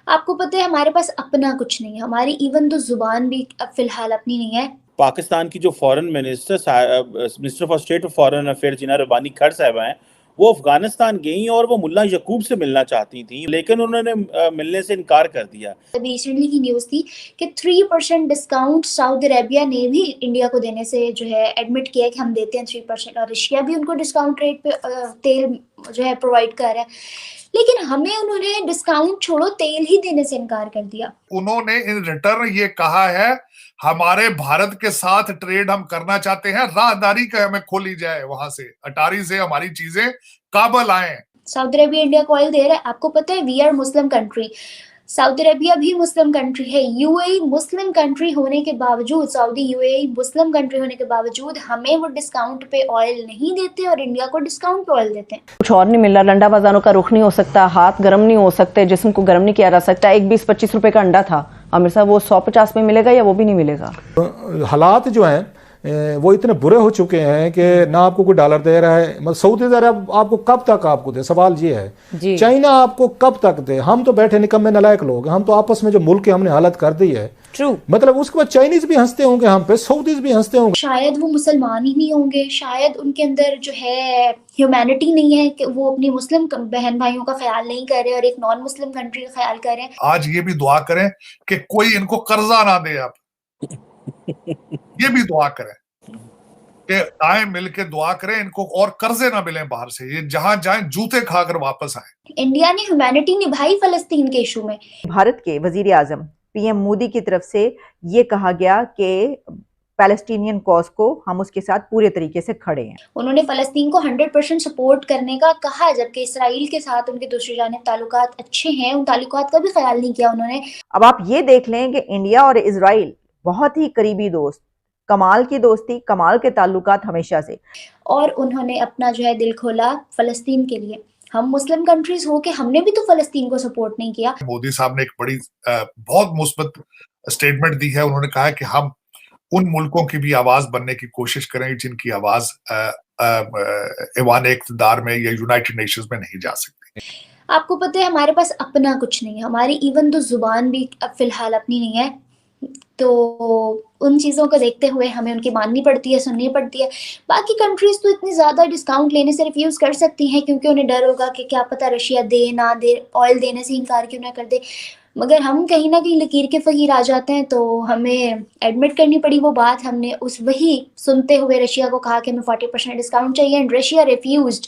आपको पता है हमारे पास अपना कुछ नहीं है, हमारी इवन तो ज़ुबान भी अब फ़िलहाल अपनी नहीं है। पाकिस्तान की जो foreign minister for state foreign affairs Hina Rabbani Khar साहिबा हैं, वो अफगानिस्तान गई और वो मुल्ला यकूब से मिलना चाहती थी, लेकिन उन्होंने मिलने से इनकार कर दिया। अभी रिसेंटली की न्यूज़ थी कि 3% डिस्काउंट सऊदी अरेबिया ने भी इंडिया को देने से जो है एडमिट किया है कि हम देते हैं 3%, और रशिया भी उनको डिस्काउंट रेट पे तेल जो है प्रोवाइड कर रहा है, लेकिन हमें उन्होंने डिस्काउंट छोड़ो तेल ही देने से इनकार कर दिया। उन्होंने इन रिटर्न ये कहा है हमारे भारत के साथ ट्रेड हम करना चाहते हैं, राहदारी का हमें खोली जाए, वहां से अटारी से हमारी चीजें काबल आए। सऊदी अरेबिया इंडिया को ऑयल दे रहा है, आपको पता है we are Muslim country, Saudi Arabia भी मुस्लिम कंट्री है, यूएई मुस्लिम कंट्री होने के बावजूद, सऊदी यूएई मुस्लिम कंट्री होने के बावजूद हमें वो डिस्काउंट पे ऑयल नहीं देते और इंडिया को डिस्काउंट पे ऑयल देते हैं। कुछ और नहीं मिल रहा, लंडा बाजारों का रुख नहीं हो सकता, हाथ गर्म नहीं हो सकते, जिस्म को गर्म नहीं किया जा सकता। एक 20-25 रुपए का अंडा था आमिर साहब, वो 150 में मिलेगा या वो भी नहीं मिलेगा? हालात जो हैं वो इतने बुरे हो चुके हैं कि ना आपको कोई डॉलर दे रहा है, मतलब सऊदी अरब आपको कब तक आपको दे, सवाल ये है। चाइना आपको कब तक दे? हम तो बैठे निकम्मे नलायक लोग, हम तो आपस में जो मुल्क की हमने हालत कर दी है। ट्रू, मतलब उसके बाद चाइनीज भी हंसते होंगे हम पे, सऊदीज भी हंसते होंगे। शायद वो मुसलमान ही नहीं होंगे, शायद उनके अंदर जो है ह्यूमैनिटी नहीं है कि वो अपनी मुस्लिम बहन भाइयों का ख्याल नहीं कर रहे और एक नॉन मुस्लिम कंट्री का ख्याल कर रहे हैं। आज ये भी दुआ करें कि कोई इनको कर्जा ना दे, आप ये भी दुआ करें कि आए मिल के दुआ करें इनको और कर्जे ना मिले बाहर से, ये जहां जाए जूते खाकर वापस आए। इंडिया ने ह्यूमैनिटी निभाई फलस्तीन के इशू में। भारत के वजीर आजम पीएम मोदी की तरफ से ये कहा गया कि पैलेस्टीनियन कॉज को हम उसके साथ पूरे तरीके से खड़े हैं। उन्होंने फलस्तीन को 100% सपोर्ट करने का कहा, जबकि इसराइल के साथ उनके दूसरी जानिब ताल्लुकात अच्छे हैं, उन ताल्लुकात का भी ख्याल नहीं किया उन्होंने। अब आप ये देख लें कि इंडिया और इजराइल बहुत ही करीबी दोस्त, कमाल की दोस्ती, कमाल के ताल्लुकात हमेशा से, और उन्होंने अपना जो है दिल खोला फलस्तीन के लिए। हम मुस्लिम कंट्रीज हो के हमने भी तो फलस्तीन को सपोर्ट नहीं किया। मोदी साहब ने एक बड़ी बहुत मुस्बत स्टेटमेंट दी है, उन्होंने कहा है कि हम उन मुल्कों की भी आवाज बनने की कोशिश करेंगे जिनकी आवाज ऐवान इक़्तिदार में या यूनाइटेड नेशंस में नहीं जा सकती। आपको पता है हमारे पास अपना कुछ नहीं है, हमारी इवन तो जुबान भी अब फिलहाल अपनी नहीं है, तो उन चीज़ों को देखते हुए हमें उनकी माननी पड़ती है, सुननी पड़ती है। बाकी कंट्रीज़ तो इतनी ज़्यादा डिस्काउंट लेने से रिफ्यूज़ कर सकती हैं क्योंकि उन्हें डर होगा कि क्या पता रशिया दे ना दे, ऑयल देने से इनकार क्यों ना कर दे। मगर हम कहीं ना कहीं लकीर के फ़कीर आ जाते हैं, तो हमें एडमिट करनी पड़ी वो बात। हमने उस वही सुनते हुए रशिया को कहा कि हमें 40% डिस्काउंट चाहिए एंड रशिया रिफ्यूज़ड,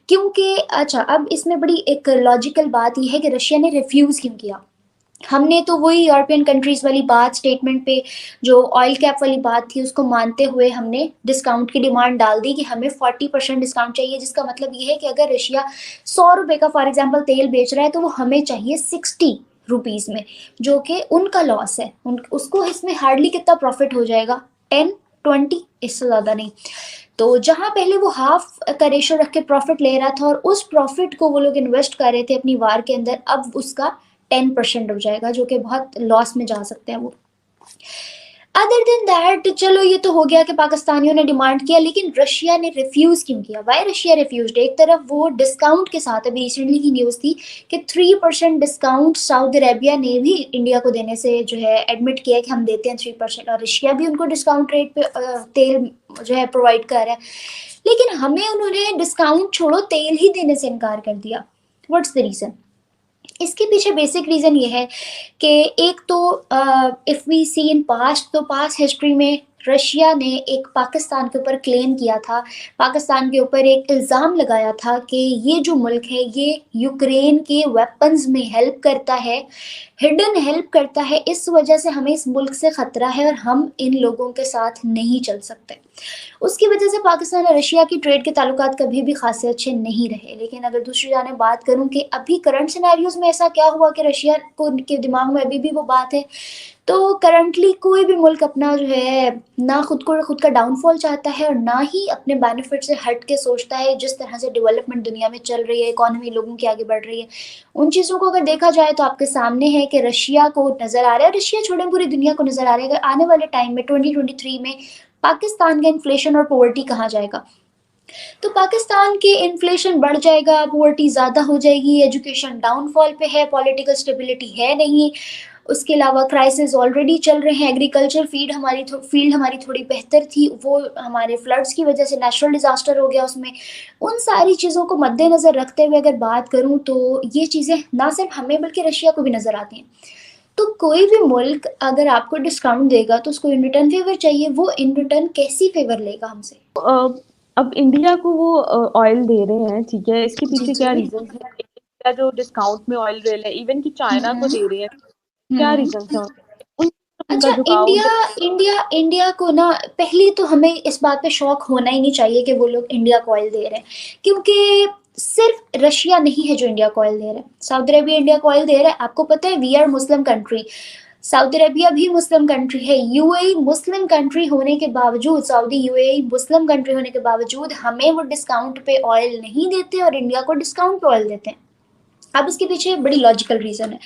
क्योंकि अच्छा अब इसमें बड़ी एक लॉजिकल बात यह है कि रशिया ने रिफ्यूज़ क्यों किया। हमने तो वही यूरोपियन कंट्रीज़ वाली बात, स्टेटमेंट पे जो ऑयल कैप वाली बात थी उसको मानते हुए हमने डिस्काउंट की डिमांड डाल दी कि हमें 40% डिस्काउंट चाहिए, जिसका मतलब ये है कि अगर रशिया 100 रुपये का फॉर एग्जांपल तेल बेच रहा है तो वो हमें चाहिए 60 रुपीज़ में, जो कि उनका लॉस है। उसको इसमें हार्डली कितना प्रॉफिट हो जाएगा, 10-20, इससे ज़्यादा नहीं। तो जहाँ पहले वो हाफ का रेशो रख के प्रॉफिट ले रहा था और उस प्रॉफिट को वो लोग इन्वेस्ट कर रहे थे अपनी वार के अंदर, अब उसका 10% हो जाएगा, जो कि बहुत लॉस में जा सकते हैं वो। अदर देन दैट, चलो ये तो हो गया कि पाकिस्तानियों ने डिमांड किया, लेकिन रशिया ने रिफ्यूज़ क्यों किया? Y Russia refused? एक तरफ वो डिस्काउंट के साथ, अभी रिसेंटली की न्यूज़ थी कि 3% डिस्काउंट सऊदी अरेबिया ने भी इंडिया को देने से जो है एडमिट किया कि हम देते हैं 3%, और रशिया भी उनको डिस्काउंट रेट पे तेल जो है प्रोवाइड कर रहा है, लेकिन हमें उन्होंने डिस्काउंट छोड़ो तेल ही देने से इनकार कर दिया। What's the reason? इसके पीछे बेसिक रीज़न ये है कि एक तो if we see in past, तो पास्ट हिस्ट्री में रशिया ने एक पाकिस्तान के ऊपर क्लेम किया था, पाकिस्तान के ऊपर एक इल्ज़ाम लगाया था कि ये जो मुल्क है ये यूक्रेन के वेपन्स में हेल्प करता है, हिडन हेल्प करता है, इस वजह से हमें इस मुल्क से ख़तरा है और हम इन लोगों के साथ नहीं चल सकते। उसकी वजह से पाकिस्तान और रशिया की ट्रेड के ताल्लुकात कभी भी खासे अच्छे नहीं रहे। लेकिन अगर दूसरी जाने बात करूं कि अभी करंट सिनेरियोज़ में ऐसा क्या हुआ कि रशिया को के दिमाग में अभी भी वो बात है, तो करंटली कोई भी मुल्क अपना जो है ना खुद का डाउनफॉल चाहता है और ना ही अपने बेनिफिट से हट के सोचता है। जिस तरह से डेवलपमेंट दुनिया में चल रही है, इकॉनमी लोगों की आगे बढ़ रही है, उन चीज़ों को अगर देखा जाए तो आपके सामने है कि रशिया को नज़र आ रहा है, रशिया छोड़े पूरी दुनिया को नज़र आ रहा है आने वाले टाइम में 2023 में पाकिस्तान का इन्फ्लेशन और पॉवर्टी कहाँ जाएगा। तो पाकिस्तान के इन्फ्लेशन बढ़ जाएगा, पॉवर्टी ज़्यादा हो जाएगी, एजुकेशन डाउनफॉल पे है, पॉलिटिकल स्टेबिलिटी है नहीं, उसके अलावा क्राइसिस ऑलरेडी चल रहे हैं, एग्रीकल्चर फील्ड हमारी थोड़ी बेहतर थी, वो हमारे फ्लड्स की वजह से नेचुरल डिज़ास्टर हो गया उसमें। उन सारी चीज़ों को मद्देनज़र रखते हुए अगर बात करूँ तो ये चीज़ें ना सिर्फ हमें बल्कि रशिया को भी नज़र आती हैं। तो कोई भी मुल्क अगर आपको डिस्काउंट देगा तो उसको इन रिटर्न फेवर चाहिए, वो इन रिटर्न कैसी फेवर लेगा हमसे? अब इंडिया को वो ऑयल दे रहे हैं, ठीक है, इसके पीछे क्या रीजन है? इंडिया जो डिस्काउंट में ऑयल ले रहा है, इवन कि चाइना को दे रहे हैं, क्या रीजन है अच्छा, उनका झुकाव? इंडिया को ना, पहले तो हमें इस बात पे शौक होना ही नहीं चाहिए कि वो लोग इंडिया को ऑयल दे रहे हैं, क्योंकि सिर्फ रशिया नहीं है जो इंडिया को ऑयल दे रहा है, सऊदी अरेबिया इंडिया को ऑयल दे रहा है। आपको पता है we are Muslim country, Saudi Arabia भी मुस्लिम कंट्री है, यूएई मुस्लिम कंट्री होने के बावजूद, सऊदी यूएई मुस्लिम कंट्री होने के बावजूद हमें वो डिस्काउंट पे ऑयल नहीं देते और इंडिया को डिस्काउंट पे ऑयल देते हैं। अब इसके पीछे बड़ी लॉजिकल रीज़न है।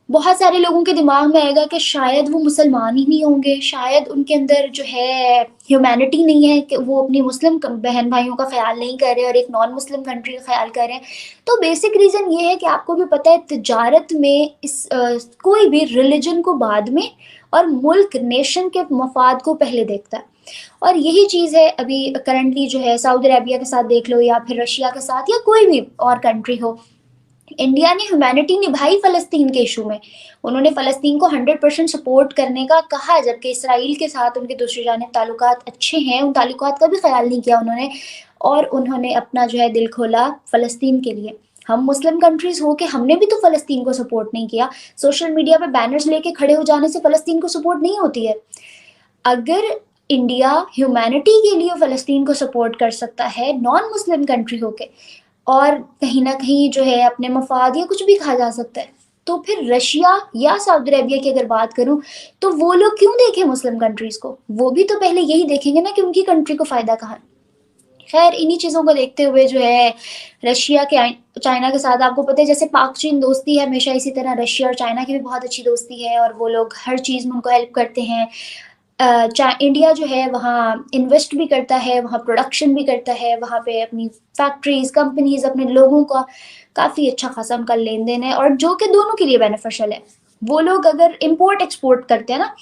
बहुत सारे लोगों के दिमाग में आएगा कि शायद वो मुसलमान ही नहीं होंगे, शायद उनके अंदर जो है ह्यूमैनिटी नहीं है कि वो अपनी मुस्लिम बहन भाइयों का ख्याल नहीं कर रहे और एक नॉन मुस्लिम कंट्री का ख्याल कर रहे हैं। तो बेसिक रीज़न ये है कि आपको भी पता है तिजारत में कोई भी रिलीजन को बाद में और मुल्क नेशन के मफाद को पहले देखता है। और यही चीज़ है अभी करंटली जो है सऊदी अरेबिया के साथ देख लो या फिर रशिया के साथ या कोई भी और कंट्री हो। इंडिया ने ह्यूमैनिटी निभाई फ़लस्तीन के इशू में, उन्होंने फ़लस्तीन को 100% सपोर्ट करने का कहा, जबकि इसराइल के साथ उनके दूसरी जानिब ताल्लुकात अच्छे हैं, उन ताल्लुकात का भी ख्याल नहीं किया उन्होंने, और उन्होंने अपना जो है दिल खोला फ़लस्तीन के लिए। हम मुस्लिम कंट्रीज़ हो के हमने भी तो फ़लस्तीन को सपोर्ट नहीं किया। सोशल मीडिया पे बैनर्स लेके खड़े हो जाने से फ़लस्तीन को सपोर्ट नहीं होती है। अगर इंडिया ह्यूमैनिटी के लिए फ़लस्तीन को सपोर्ट कर सकता है नॉन मुस्लिम कंट्री होके, और कहीं ना कहीं जो है अपने मफाद या कुछ भी कहा जा सकता है, तो फिर रशिया या सऊदी अरेबिया की अगर बात करूं तो वो लोग क्यों देखें मुस्लिम कंट्रीज को? वो भी तो पहले यही देखेंगे ना कि उनकी कंट्री को फ़ायदा कहाँ है। खैर, इन्हीं चीज़ों को देखते हुए जो है रशिया के चाइना के साथ, आपको पता है जैसे पाक चीन दोस्ती है हमेशा, इसी तरह रशिया और चाइना की भी बहुत अच्छी दोस्ती है और वो लोग हर चीज़ में उनको हेल्प करते हैं। इंडिया जो है वहाँ इन्वेस्ट भी करता है, वहाँ प्रोडक्शन भी करता है, वहाँ पे अपनी फैक्ट्रीज, कंपनीज, अपने लोगों का काफ़ी अच्छा खासा उनका लेन देन है, और जो कि दोनों के लिए बेनिफिशियल है। वो लोग अगर इंपोर्ट एक्सपोर्ट करते हैं ना,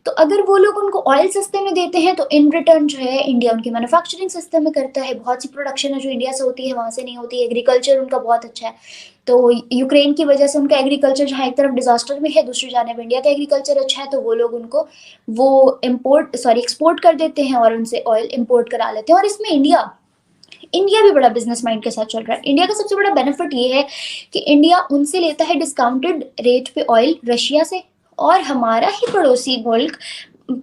तो अगर वो लोग उनको ऑयल सस्ते में देते हैं तो इन रिटर्न जो है इंडिया उनकी मैन्युफैक्चरिंग सस्ते में करता है। बहुत सी प्रोडक्शन है जो इंडिया से होती है वहाँ से नहीं होती। एग्रीकल्चर उनका बहुत अच्छा है, तो यूक्रेन की वजह से उनका एग्रीकल्चर जहाँ एक तरफ डिजास्टर में है, दूसरी जानब इंडिया का एग्रीकल्चर अच्छा है, तो वो लोग उनको वो एक्सपोर्ट कर देते हैं और उनसे ऑयल इंपोर्ट करा लेते हैं। और इसमें इंडिया भी बड़ा बिजनेस माइंड के साथ चल रहा है। इंडिया का सबसे बड़ा बेनिफिट ये है कि इंडिया उनसे लेता है डिस्काउंटेड रेट पे ऑयल रशिया से, और हमारा ही पड़ोसी मुल्क,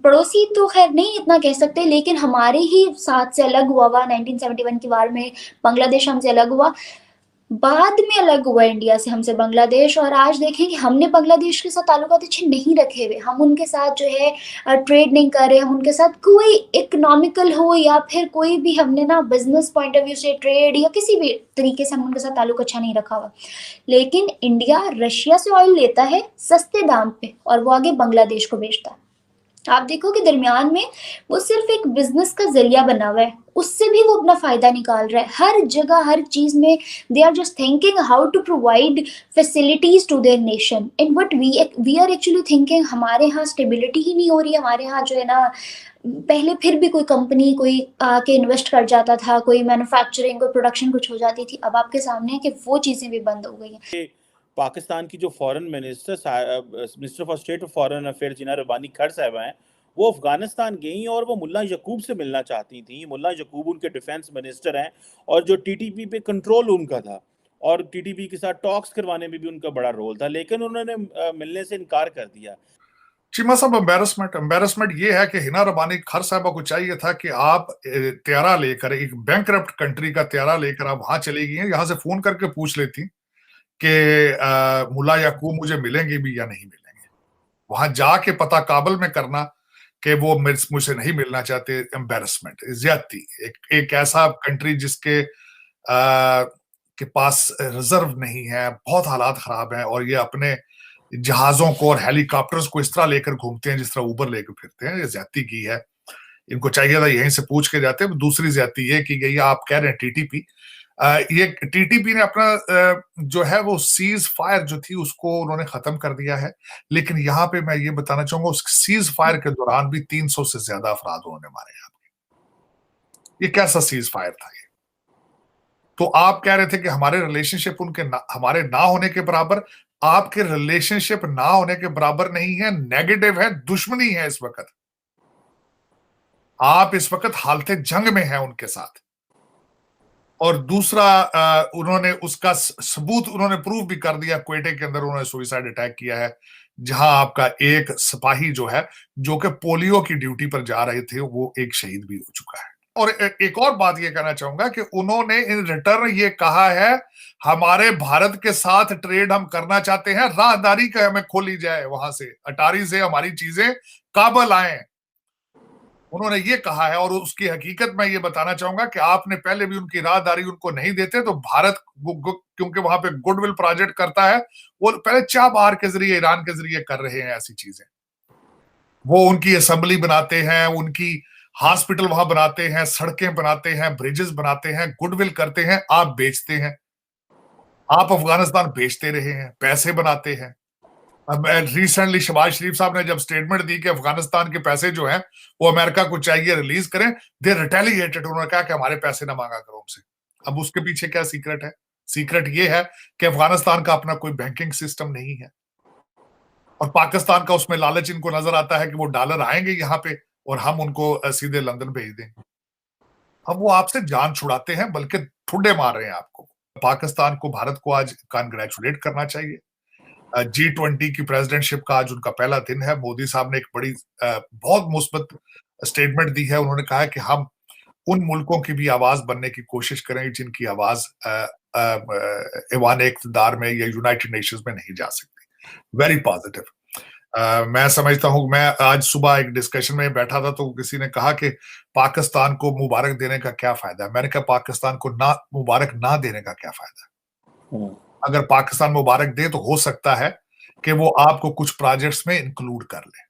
पड़ोसी तो खैर नहीं इतना कह सकते, लेकिन हमारे ही साथ से अलग हुआ 1971 की वार में बांग्लादेश हमसे अलग हुआ, बाद में अलग हुआ इंडिया से हमसे बांग्लादेश, और आज देखें कि हमने बांग्लादेश के साथ ताल्लुकात अच्छे नहीं रखे हुए, हम उनके साथ जो है ट्रेड नहीं कर रहे, हम उनके साथ कोई इकोनॉमिकल हो या फिर कोई भी हमने ना बिजनेस पॉइंट ऑफ व्यू से ट्रेड या किसी भी तरीके से हम उनके साथ ताल्लुक अच्छा नहीं रखा हुआ। लेकिन इंडिया रशिया से ऑयल लेता है सस्ते दाम पे और वो आगे बांग्लादेश को बेचता है। आप देखो कि दरमियान में वो सिर्फ एक बिजनेस का जरिया बना हुआ है, उससे भी वो अपना फायदा निकाल रहा है। हर जगह हर चीज में they are just thinking how to provide facilities to their nation, and what we are actually thinking, हमारे यहाँ स्टेबिलिटी ही नहीं हो रही है। हमारे यहाँ जो है ना, पहले फिर भी कोई कंपनी कोई आके इन्वेस्ट कर जाता था, कोई मैन्युफैक्चरिंग कोई प्रोडक्शन कुछ हो जाती थी, अब आपके सामने है कि वो चीजें भी बंद हो गई हैं। पाकिस्तान की जो foreign minister for state of foreign affair Hina Rabbani Khar साहब हैं, वो अफगानिस्तान गई और वो मुल्ला यकूब से मिलना चाहती थी। मुल्ला यकूब उनके डिफेंस मिनिस्टर हैं और जो टीटीपी पे कंट्रोल उनका था और टीटीपी के साथ टॉक्स करवाने में भी उनका बड़ा रोल था, लेकिन उन्होंने मिलने से इनकार कर दिया। चीमा साहब, एम्बेरसमेंट ये है कि हिना रबानी खर साहबा को चाहिए था कि आप त्यारा लेकर, एक बैंकरप्ट कंट्री का त्यारा लेकर आप वहां चली गई हैं, यहाँ से फोन करके पूछ लेती कि मुल्ला याकूब मुझे मिलेंगे भी या नहीं मिलेंगे। वहां जाके पता काबल में करना कि वो मुझसे नहीं मिलना चाहते, एम्बेरसमेंट, ज्यादती। एक ऐसा कंट्री जिसके के पास रिजर्व नहीं है, बहुत हालात खराब हैं, और ये अपने जहाजों को और हेलीकॉप्टर्स को इस तरह लेकर घूमते हैं जिस तरह ऊबर लेकर फिरते हैं, ये ज्यादती की है। इनको चाहिए था यहीं से पूछ के जाते। दूसरी ज्यादती ये की गई, आप कह रहे हैं टीटीपी, ये टीटीपी ने अपना जो है वो सीज फायर जो थी उसको उन्होंने खत्म कर दिया है। लेकिन यहाँ पे मैं ये बताना चाहूंगा, उस सीज फायर के दौरान भी 300 से ज्यादा अफराद उन्होंने मारे हैं। ये कैसा सीज फायर था ये? तो आप कह रहे थे कि हमारे रिलेशनशिप हमारे ना होने के बराबर, आपके रिलेशनशिप ना होने के बराबर नहीं है, नेगेटिव है, दुश्मनी है इस वक्त। आप इस वक्त हालते जंग में हैं उनके साथ। और दूसरा, उन्होंने उसका सबूत उन्होंने प्रूव भी कर दिया। क्वेटे के अंदर उन्होंने सुइसाइड अटैक किया है, जहां आपका एक सिपाही जो है, जो कि पोलियो की ड्यूटी पर जा रहे थे, वो एक शहीद भी हो चुका है। और एक और बात ये कहना चाहूंगा कि उन्होंने इन रिटर्न ये कहा है, हमारे भारत के साथ ट्रेड हम करना चाहते हैं, राहदारी का हमें खोली जाए, वहां से अटारी से हमारी चीजें काबल आए। उन्होंने ये कहा है। और उसकी हकीकत मैं ये बताना चाहूंगा कि आपने पहले भी उनकी राहदारी उनको नहीं देते, तो भारत क्योंकि वहां पे गुडविल प्रोजेक्ट करता है, वो पहले चाबहार के जरिए, ईरान के जरिए कर रहे हैं ऐसी चीजें। वो उनकी असेंबली बनाते हैं, उनकी हॉस्पिटल वहां बनाते हैं, सड़कें बनाते हैं, ब्रिजेस बनाते हैं, गुडविल करते हैं। आप बेचते हैं, आप अफगानिस्तान बेचते रहे हैं, पैसे बनाते हैं। अब रिसेंटली शहबाज शरीफ साहब ने जब स्टेटमेंट दी कि अफगानिस्तान के पैसे जो हैं वो अमेरिका को चाहिए रिलीज करें, दे रिटेलिएटेड। उन्होंने कहा कि हमारे पैसे ना मांगा करो उनसे। अब उसके पीछे क्या सीक्रेट है? सीक्रेट ये है कि अफगानिस्तान का अपना कोई बैंकिंग सिस्टम नहीं है, और पाकिस्तान का उसमें लालच इनको नजर आता है कि वो डॉलर आएंगे यहाँ पे और हम उनको सीधे लंदन भेज देंगे। अब वो आपसे जान छुड़ाते हैं, बल्कि ठुड्डे मार रहे हैं आपको। पाकिस्तान को, भारत को आज कांग्रेचुलेट करना चाहिए। G20 की प्रेसिडेंटशिप का आज उनका पहला दिन है। मोदी साहब ने एक बड़ी बहुत मुस्बत स्टेटमेंट दी है। उन्होंने कहा है कि हम उन मुल्कों की भी आवाज बनने की कोशिश करेंगे जिनकी आवाज ऐवान इक़्तिदार में या यूनाइटेड नेशंस में नहीं जा सकती। Very positive. मैं समझता हूं, मैं आज सुबह एक डिस्कशन में बैठा था तो किसी ने कहा कि पाकिस्तान को मुबारक देने का क्या फायदा। मैंने कहा पाकिस्तान को ना मुबारक ना देने का क्या फायदा। अगर पाकिस्तान मुबारक दे तो हो सकता है कि वो आपको कुछ प्रोजेक्ट्स में इंक्लूड कर ले।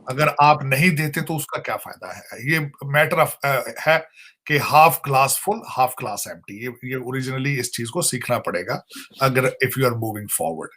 अगर आप नहीं देते तो उसका क्या फायदा है। ये मैटर ऑफ है कि half glass full, half glass empty. ये ओरिजिनली इस चीज को सीखना पड़ेगा अगर if you are moving forward.